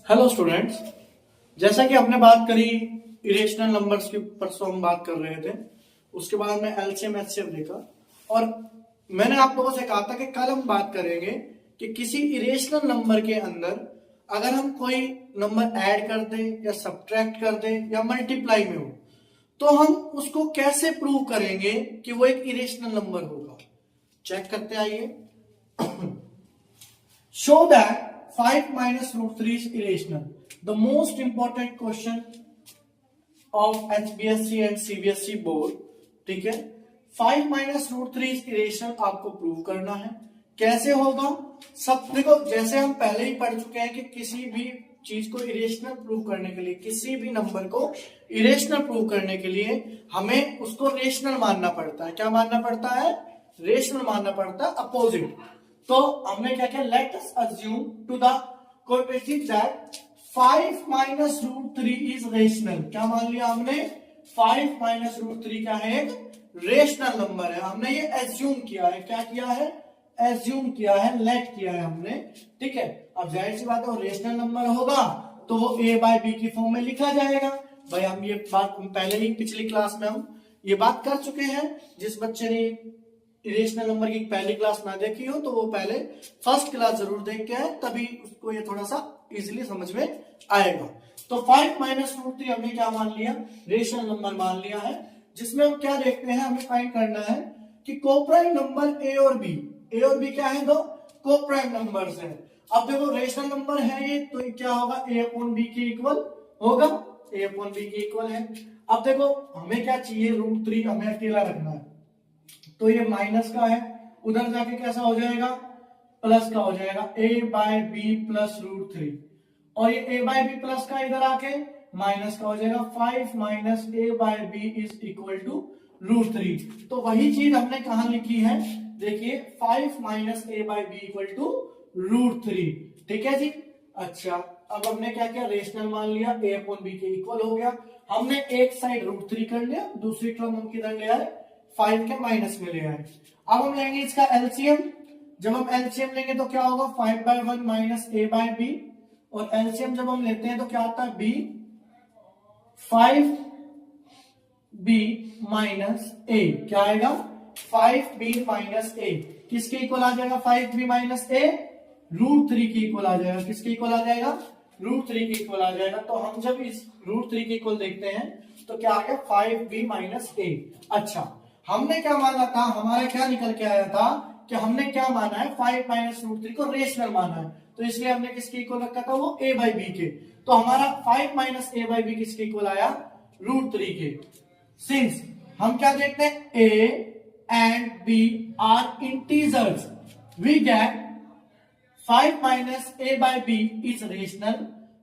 Hello students, जैसा कि हमने बात करी इरेशनल नंबर्स की, परसों हम बात कर रहे थे। उसके बाद में एलसीएम एचसीएफ देखा और मैंने आप लोगों से कहा था कि कल हम बात करेंगे कि किसी इरेशनल नंबर के अंदर अगर हम कोई नंबर ऐड कर दें या सब्ट्रैक्ट कर दें या मल्टीप्लाई में हो तो हम उसको कैसे प्रूव करेंगे कि वो एक इरेशनल नंबर होगा। चेक करते आइए। Show that 5 minus root 3 is irrational. The most important question of HBSC and CBSC board, ठीक है। 5 minus root 3 is irrational आपको प्रूव करना है। कैसे होगा? सब देखो, जैसे हम पहले ही पढ़ चुके हैं कि किसी भी चीज को इरेशनल प्रूव करने के लिए, किसी भी नंबर को इरेशनल प्रूव करने के लिए हमें उसको रेशनल मानना पड़ता है। क्या मानना पड़ता है? रेशनल मानना पड़ता है, अपोजिट। तो हमने क्या किया, let us assume to the coefficient that 5 minus root 3 is rational. क्या मान लिया हमने? 5 माइनस रूट 3 क्या है? एक रेशनल नंबर है। हमने ये एज्यूम किया है। क्या किया है? एज्यूम किया है, लेट किया है हमने, ठीक है। अब जाहिर सी बात है, वो रेशनल नंबर होगा तो वो a बाय बी की फॉर्म में लिखा जाएगा। भाई हम ये बात पहले ही पिछली क्लास में हम ये बात कर चुके हैं। जिस बच्चे ने इरेशनल नंबर की पहली क्लास ना देखी हो तो वो पहले फर्स्ट क्लास जरूर देख के आए, तभी उसको ये थोड़ा सा इजीली समझ में आएगा। तो 5 माइनस रूट 3 हमने क्या मान लिया? रेशनल नंबर मान लिया है। जिसमें हम क्या देखते हैं, हमें फाइंड करना है कि कोप्राइम नंबर ए और बी क्या है? दो कोप्राइम नंबर्स हैं। अब देखो रेशनल नंबर है ये, तो क्या होगा? ए अपॉन बी के इक्वल होगा। ए अपॉन बी के इक्वल है। अब देखो हमें क्या चाहिए? रूट 3 हमें अकेला रखना है, तो ये माइनस का है, उधर जाके कैसा हो जाएगा? प्लस का हो जाएगा। ए बाय बी प्लस रूट 3, और ये ए बाय बी प्लस का इधर आके माइनस का हो जाएगा। 5 minus a by b is equal to root 3। तो वही चीज हमने कहा लिखी है, देखिए 5 minus a by b equal to root 3, ठीक है जी। अच्छा, अब हमने क्या किया? रेशनल मान लिया, ए अपॉन बी के इक्वल हो गया। हमने एक साइड रूट 3 कर लिया, दूसरी टर्म हम किधर ले आए? 5 के माइनस में ले आए। अब हम लेंगे इसका एलसीएम। जब हम एलसीएम लेंगे तो क्या होगा? 5 bye 1 minus a by B, और एलसीएम जब हम लेते हैं तो क्या आता है? बी 5 बी माइनस ए। क्या आएगा? 5 बी माइनस ए किसके इक्वल आ जाएगा? 5 बी माइनस ए रूट 3 के इक्वल आ जाएगा। किसके इक्वल आ जाएगा? रूट 3 के इक्वल आ जाएगा। तो हम जब इस रूट 3 के इक्वल देखते हैं तो क्या आ गया? 5 बी माइनस ए। अच्छा, हमने क्या माना था? हमारा क्या निकल के आया था कि हमने क्या माना है? 5 माइनस रूट 3 को रेशनल माना है, तो इसलिए हमने किसके इक्वल रखा था? वो a बाई बी के। तो हमारा 5 माइनस ए बाई बी किसके इक्वल आया? रूट 3 के। सिंस हम क्या देखते हैं? a and b are integers, we get 5 minus a by b is rational,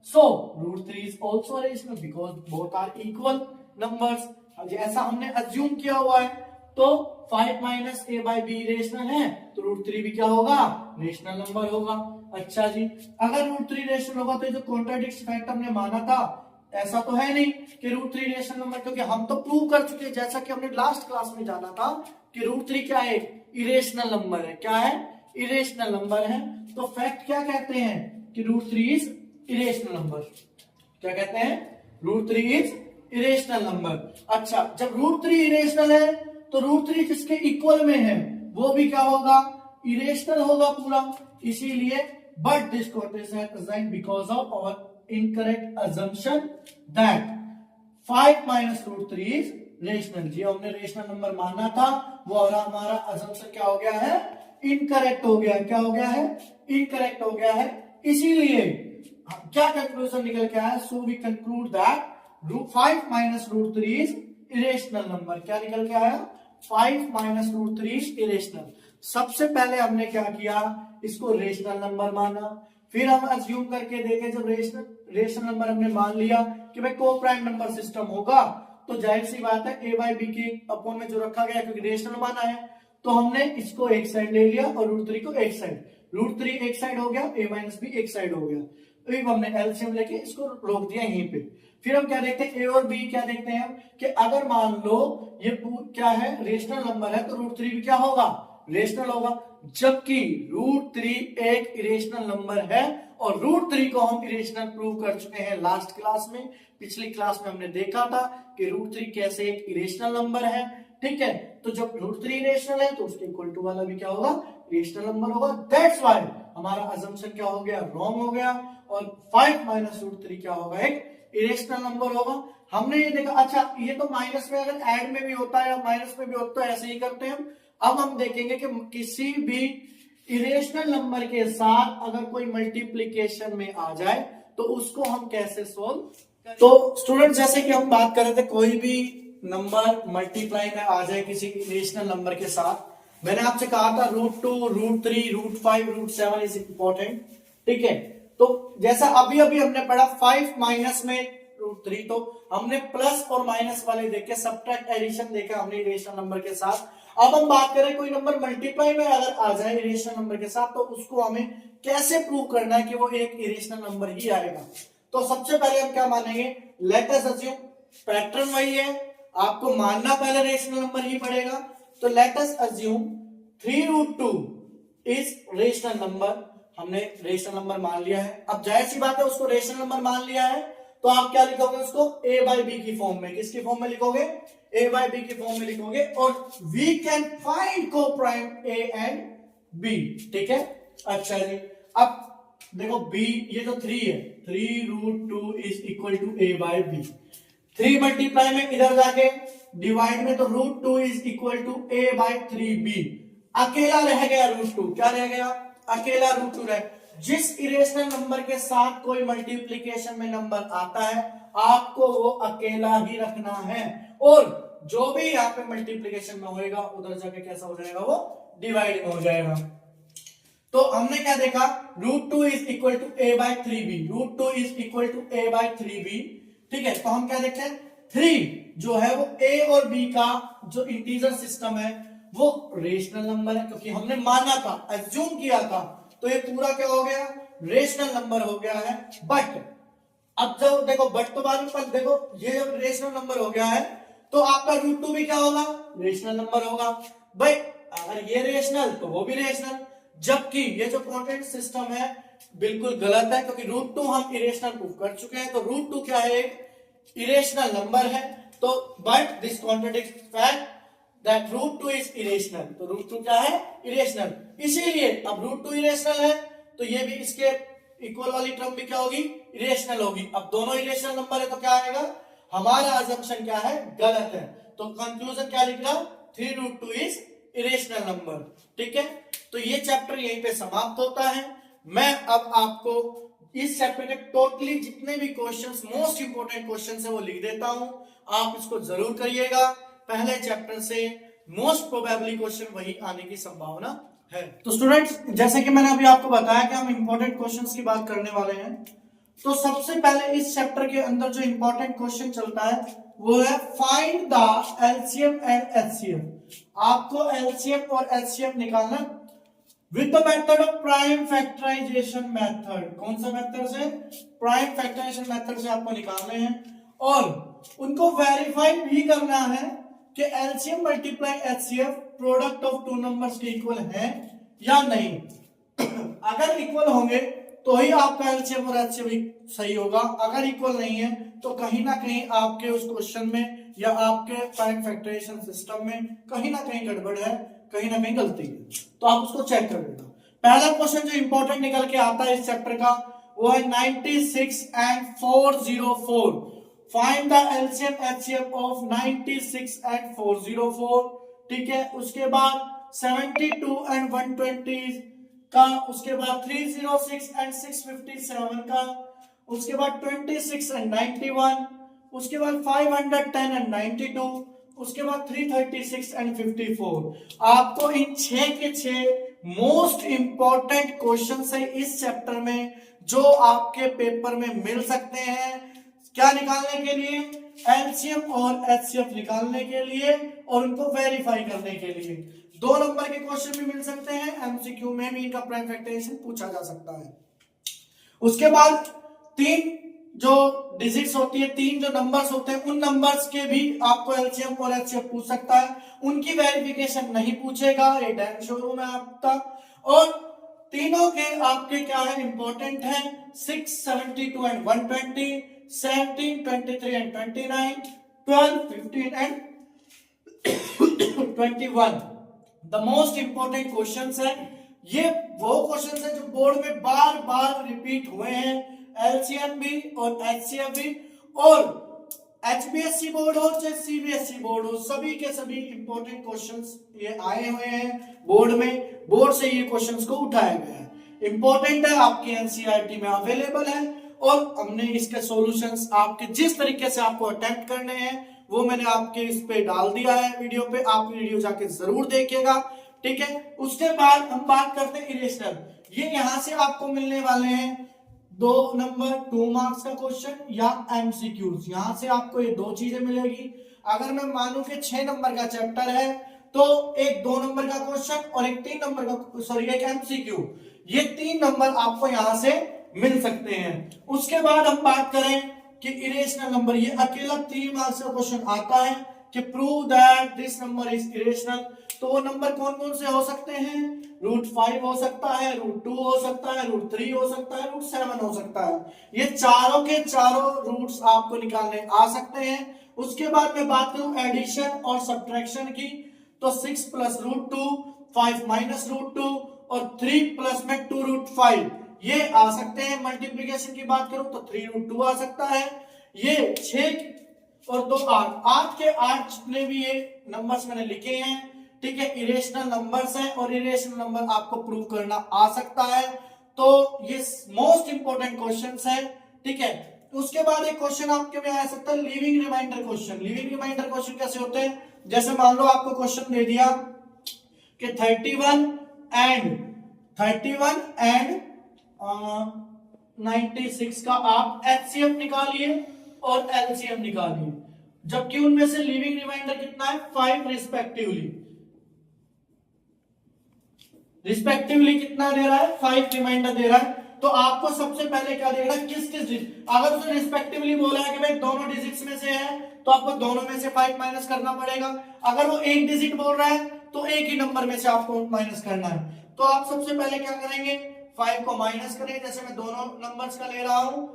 so root 3 is also rational because both are equal numbers. ऐसा हमने अज्यूम किया हुआ है, तो 5 minus a by b rational है तो रूट 3 भी क्या होगा? रेशनल नंबर होगा। अच्छा जी, अगर रूट 3 रेशनल होगा तो जो कॉन्ट्राडिक्शन फैक्ट हमने माना था, ऐसा तो है नहीं कि रूट 3 रेशनल नंबर, क्योंकि हम तो प्रूव कर चुके हैं, जैसा कि हमने लास्ट क्लास में जाना था कि रूट 3 क्या है? इरेशनल नंबर है। क्या है? इरेशनल नंबर है। तो फैक्ट क्या कहते हैं कि रूट 3 इज इरेशनल नंबर। क्या कहते हैं? Root 3 is irrational number. अच्छा, जब रूट 3 इरेशनल है तो रूट 3 जिसके इक्वल में है वो भी क्या होगा? इरेशनल होगा पूरा। इसीलिए बट दिस कोटेशन है assigned because of our incorrect assumption that 5 minus root 3 is rational. जी, हमने रेशनल नंबर माना था, वो और हमारा अजम्पशन क्या हो गया है? इनकरेक्ट हो गया। क्या हो गया है? इनकरेक्ट हो गया है। इसीलिए क्या कंक्लूजन निकल के आया? So we conclude that 5 minus root 3 is irrational number. क्या निकल के आया? 5 माइनस रूट 3 इज इरेशनल। सबसे पहले हमने क्या किया? इसको रेशनल नंबर माना। फिर हम अज्यूम करके देखे, जब रेशनल नंबर हमने मान लिया कि भाई को प्राइम नंबर सिस्टम होगा, तो जाहिर सी बात है ए बाई बी के अपॉन में जो रखा गया, क्योंकि रेशनल माना है, तो हमने इसको एक साइड ले लिया और रूट 3 को एक साइड। रूट 3 एक साइड हो गया, ए माइनस बी एक साइड हो गया। तो हमने एलसीएम लेके इसको रोक दिया यहीं पे। फिर हम क्या देखते हैं? ए और बी क्या देखते हैं हम कि अगर मान लो ये क्या है? रेशनल नंबर है, तो रूट 3 भी क्या होगा? रेशनल होगा। जबकि रूट 3 एक इरेशनल नंबर है और √3 को हम इरेशनल प्रूव कर चुके हैं लास्ट क्लास में। पिछली क्लास में हमने देखा था कि √3 कैसे एक इरेशनल नंबर है, ठीक है। तो जब √3 इरेशनल है तो उसके इक्वल टू वाला भी क्या होगा, इरेशनल नंबर होगा। दैट्स व्हाई हमारा अजम्पशन क्या हो गया, रॉन्ग हो गया, और 5 माइनस √3 क्या होगा, एक इरेशनल नंबर होगा। हमने ये देखा, अच्छा ये तो माइनस में अगर ऐड में भी होता है या माइनस में भी होता है, ऐसे ही करते हैं हम। अब हम देखेंगे कि किसी भी इरेशनल नंबर के साथ अगर कोई मल्टीप्लीकेशन में आ जाए तो उसको हम कैसे सोल्व करें। तो स्टूडेंट जैसे कि हम बात कर रहे थे, कोई भी नंबर मल्टीप्लाई में आ जाए किसी इरेशनल नंबर के साथ, मैंने आपसे कहा था √2, √3, √5, √7 इज इंपॉर्टेंट, ठीक है। तो जैसा अभी अभी हमने पढ़ा 5 माइनस में √3, तो हमने प्लस और माइनस वाले देखे, सब्ट्रैक्ट एडिशन देखा हमने इरेशनल नंबर के साथ। अब हम बात करें कोई नंबर मल्टीप्लाई में अगर आ जाए इरेशनल नंबर के साथ, तो उसको हमें कैसे प्रूव करना है कि वो एक इरेशनल नंबर ही आएगा। तो सबसे पहले हम क्या मानेंगे, लेट अस अज्यूम, पैटर्न वही है, आपको मानना पहले रेशनल नंबर ही पड़ेगा। तो late us assume 3√2 is rational number, हमने रेशनल नंबर मान लिया है। अब जाहिर सी बात है उसको रेशनल नंबर मान लिया है, तो आप क्या लिखोगे उसको, a/b की फॉर्म में। किसकी फॉर्म में लिखोगे, a/b की फॉर्म में लिखोगे, और वी कैन फाइंड को प्राइम a एंड b, ठीक है। अच्छा जी, अब देखो b, ये जो 3 है, 3√2 is equal to a/b। 3 multiply में इधर जाके डिवाइड में, तो √2 इज इक्वल टू a/3b। अकेला रह गया √2, क्या रह गया, अकेला √2 रह। जिस इरेशनल नंबर के साथ कोई मल्टीप्लीकेशन में नंबर आता है, आपको वो अकेला ही रखना है, और जो भी यहाँ पे मल्टीप्लीकेशन में होएगा उधर जाके कैसा हो जाएगा, वो डिवाइड में हो जाएगा। तो हमने क्या देखा, √2 is equal to a/3b, √2 is equal to a/3b, ठीक है। तो हम क्या देखते हैं, 3 जो है वो a और b का जो इंटीजर सिस्टम है वो रेशनल नंबर है, क्योंकि हमने माना था, अज्यूम किया था, तो ये पूरा क्या हो गया, रेशनल नंबर हो गया है। बट अब जब देखो, बट तो बाद में, पर देखो ये जब रेशनल नंबर हो गया है तो आपका √2 भी क्या होगा, रेशनल नंबर होगा। भाई अगर ये रेशनल तो वो भी रेशनल, जबकि ये जो क्वाड्रेटिक सिस्टम है बिल्कुल गलत है, क्योंकि √2 हम इरेशनल प्रूव कर चुके हैं। तो √2 क्या है, एक इरेशनल नंबर है। तो but this contradicts fact that √2 is irrational. तो √2 क्या है, इरेशनल। इसीलिए अब √2 इरेशनल है तो ये भी इसके इक्वल वाली टर्म भी क्या होगी, इरेशनल होगी। अब दोनों इरेशनल नंबर है तो क्या आएगा, हमारा अजम्पशन क्या है, गलत है। तो कंक्लूजन क्या लिख रहा, 3√2 इज इरेशनल नंबर, ठीक है। तो ये चैप्टर यहीं पे समाप्त होता है। मैं अब आपको इस चैप्टर के टोटली जितने भी क्वेश्चंस, मोस्ट इंपोर्टेंट क्वेश्चंस है वो लिख देता हूं, आप इसको जरूर करिएगा। पहले चैप्टर से मोस्ट प्रोबेबली क्वेश्चन वही आने की संभावना है। तो स्टूडेंट्स, जैसे कि मैंने अभी आपको बताया कि हम इंपॉर्टेंट क्वेश्चंस की बात करने वाले हैं, तो सबसे पहले इस चैप्टर के अंदर जो इंपॉर्टेंट क्वेश्चन चलता है वो है find the LCM and HCF. आपको एलसीएम और एचसीएफ निकालना with the method of prime factorisation method. कौन सा मेथड से, प्राइम फैक्टराइजेशन मेथड से आपको निकालने हैं, और उनको वेरीफाई भी करना है कि LCM multiply HCF product of two numbers के इक्वल है या नहीं। अगर इक्वल होंगे तो ही आपका एलसीएम और एचसीएफ सही होगा, अगर इक्वल नहीं है तो कहीं ना कहीं आपके उस क्वेश्चन में या आपके प्राइम फैक्टराइजेशन सिस्टम में कहीं ना कहीं गड़बड़ है, कहीं ना कहीं गलती है, तो आप उसको चेक कर लेना। पहला क्वेश्चन जो इंपॉर्टेंट निकल के आता है इस चैप्टर का वो है 96 and 404। Find the LCM HCF of 96 and 404, ठीक है। उसके बाद 72 and 120 का, उसके बाद 306 and 657 का, उसके बाद 26 and 91, उसके बाद 510 and 92, उसके बाद 336 and 54। आपको इन 6 के 6 मोस्ट इंपॉर्टेंट क्वेश्चंस है इस चैप्टर में जो आपके पेपर में मिल सकते हैं। क्या निकालने के लिए, एलसीएम और एचसीएफ निकालने के लिए और उनको वेरीफाई करने के लिए। 2 नंबर के क्वेश्चन भी मिल सकते हैं, एमसीक्यू में भी इनका प्राइम फैक्टराइजेशन पूछा जा सकता है। उसके बाद 3 जो डिजिट्स होती है, 3 जो नंबर्स होते हैं, उन नंबर्स के भी आपको एलसीएम और एचसीएफ पूछ सकता है, उनकी वेरिफिकेशन नहीं पूछेगा, ये डैम शोरूम है आपका। और तीनों के आपके क्या है इंपॉर्टेंट है, 6, 72 and 120, 17, 23 and 29, 12, 15 and 21। The most important questions है ये, वो क्वेश्चंस है जो बोर्ड में बार बार रिपीट हुए हैं, एलसीएम भी और एचसीएफ भी, और एचबीएससी बोर्ड हो चाहे सीबीएसई बोर्ड हो, सभी के सभी इंपॉर्टेंट क्वेश्चंस ये आए हुए हैं बोर्ड में, बोर्ड से ये क्वेश्चंस को उठाया गया है, इंपॉर्टेंट है, आपके एनसीईआरटी में अवेलेबल है, और हमने इसके सॉल्यूशंस आपके जिस तरीके से आपको अटेम्प्ट करने हैं वो मैंने आपके इस पे डाल दिया है वीडियो पे, आप वीडियो जाके जरूर देखिएगा, ठीक है। उसके बाद हम बात करते हैं इरेशनल, ये यहां से आपको मिलने वाले हैं 2 नंबर 2 मार्क्स का क्वेश्चन या एमसीक्यूज, यहां से आपको ये 2 चीजें मिलेगी। अगर मैं मानूं कि 6 नंबर का चैप्टर है तो एक 2 नंबर का क्वेश्चन और एक 3 नंबर का, सॉरी एक एमसीक्यू, ये 3 नंबर आपको यहां से मिल सकते हैं। उसके बाद हम बात करें कि इरेशनल नंबर, ये अकेला 3 मार्क्स का क्वेश्चन आता है कि prove that this number is irrational, तो वो नंबर कौन कौन से हो सकते हैं, √5 हो सकता है, √2 हो सकता है, √3 हो सकता है, √7 हो सकता है, ये चारों के चारों रूट्स आपको निकालने आ सकते हैं। उसके बाद मैं बात करूं एडिशन और सब्ट्रैक्शन की, तो 6 + √2, 5 - √2 और 3 प्लस में 2√5 ये आ सकते हैं। मल्टीप्लीकेशन की बात करूं तो 3√2 आ सकता है। ये 6 और 2 8, 8 के 8 जितने भी ये नंबर्स मैंने लिखे हैं, ठीक है, इरेशनल नंबर्स हैं और इरेशनल नंबर आपको प्रूव करना आ सकता है। तो ये मोस्ट इंपॉर्टेंट क्वेश्चंस है, ठीक है। उसके बाद एक क्वेश्चन आपके में आ सकता है leaving remainder question. Leaving remainder question कैसे होते हैं, जैसे मान लो आपको क्वेश्चन दे दिया कि 31 एंड 96 का आप एचसीएफ निकालिए और एलसीएम निकालिए, जबकि उनमें से लिविंग रिमाइंडर कितना है, 5 रिस्पेक्टिवली कितना दे रहा है, 5 रिमाइंडर दे रहा है। तो आपको सबसे पहले क्या देगा, किस डिजिट, अगर उसने रिस्पेक्टिवली बोला है कि भाई दोनों डिजिट्स में से है तो आपको दोनों में से 5 माइनस करना पड़ेगा। अगर वो एक डिजिट बोल रहा है तो एक ही नंबर में से आपको माइनस करना है। तो आप सबसे पहले क्या करेंगे, 5 को माइनस करें, जैसे मैं दोनों नंबर्स का ले रहा हूं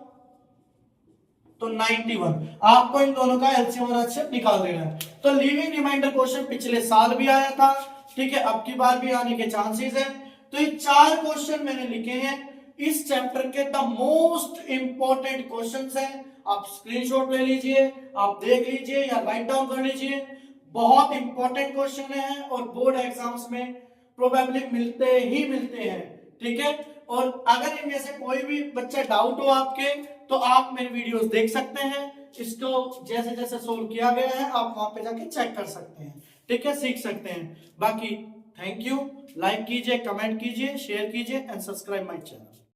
तो 91, आपको इन दोनों का एलसीएम और एचसीएफ निकाल देना है। तो लिविंग रिमाइंडर क्वेश्चन पिछले साल भी आया था, ठीक है, अब की बार भी आने के चांसेस हैं। तो ये 4 क्वेश्चन मैंने लिखे हैं इस चैप्टर के, द मोस्ट इंपॉर्टेंट क्वेश्चंस हैं। आप स्क्रीनशॉट ले लीजिए, आप देख लीजिए या राइट डाउन कर लीजिए, बहुत इंपॉर्टेंट क्वेश्चन है और बोर्ड एग्जाम्स में प्रोबेबली मिलते ही मिलते हैं, ठीक है। और अगर इनमें से कोई भी बच्चा डाउट हो आपके तो आप मेरे वीडियोस देख सकते हैं, इसको जैसे जैसे सोल्व किया गया है आप वहां पे जाके चेक कर सकते हैं, ठीक है, सीख सकते हैं। बाकी थैंक यू, लाइक कीजिए, कमेंट कीजिए, शेयर कीजिए एंड सब्सक्राइब माय चैनल।